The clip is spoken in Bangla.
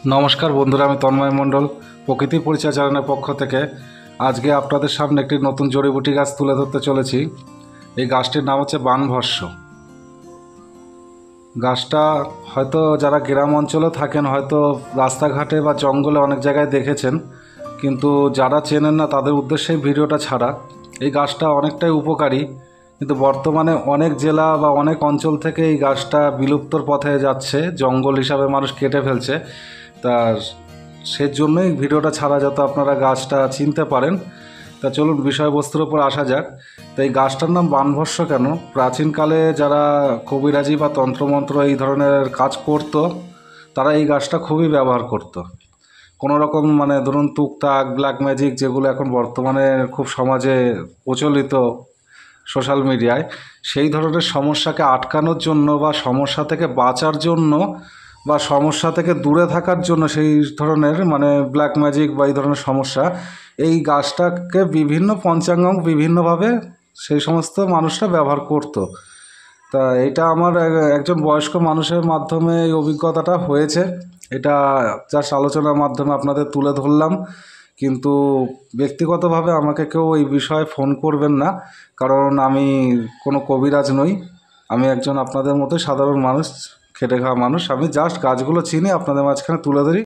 নমস্কার বন্ধুরা, আমি তন্ময় মণ্ডল প্রকৃতি পরিচয় চ্যানেলের পক্ষ থেকে আজকে আপনাদের সামনে একটি নতুন জড়িবুটি গাছ তুলে ধরতে চলেছি। এই গাছটির নাম হচ্ছে বানভস্য। গাছটা হয়তো যারা গ্রাম অঞ্চলে থাকেন হয়তো রাস্তাঘাটে বা জঙ্গলে অনেক জায়গায় দেখেছেন, কিন্তু যারা চেনেন না তাদের উদ্দেশ্যে ভিডিওটা ছাড়া। এই গাছটা অনেকটাই উপকারী, কিন্তু বর্তমানে অনেক জেলা বা অনেক অঞ্চল থেকে এই গাছটা বিলুপ্তর পথে যাচ্ছে, জঙ্গল হিসাবে মানুষ কেটে ফেলছে। তা সেজন্যই ভিডিওটা ছাড়া, যাতে আপনারা গাছটা চিনতে পারেন। তা চলুন বিষয়বস্তুর উপর আসা যাক। তো এই গাছটার নাম বানভস্য কেন? প্রাচীনকালে যারা কবিরাজি বা তন্ত্রমন্ত্র এই ধরনের কাজ করত, তারা এই গাছটা খুবই ব্যবহার করত। কোনো রকম ধরুন তুকতাক, ব্ল্যাক ম্যাজিক, যেগুলো এখন বর্তমানে খুব সমাজে প্রচলিত সোশ্যাল মিডিয়ায়, সেই ধরনের সমস্যাকে আটকানোর জন্য বা সমস্যা থেকে বাঁচার জন্য বা সমস্যা থেকে দূরে থাকার জন্য, সেই ধরনের ব্ল্যাক ম্যাজিক বা এই ধরনের সমস্যা, এই গাছটাকে বিভিন্ন পঞ্চাঙ্গ বিভিন্নভাবে সেই সমস্ত মানুষরা ব্যবহার করত। তা এটা আমার একজন বয়স্ক মানুষের মাধ্যমে এই অভিজ্ঞতাটা হয়েছে। এটা জাস্ট আলোচনার মাধ্যমে আপনাদের তুলে ধরলাম। কিন্তু ব্যক্তিগতভাবে আমাকে কেউ এই বিষয়ে ফোন করবেন না, কারণ আমি কোনো কবিরাজ নই। আমি একজন আপনাদের মতো সাধারণ মানুষ, খেটে খাওয়া মানুষ। আমি জাস্ট গাছগুলো চিনি, আপনাদের মাঝখানে তুলে ধরি।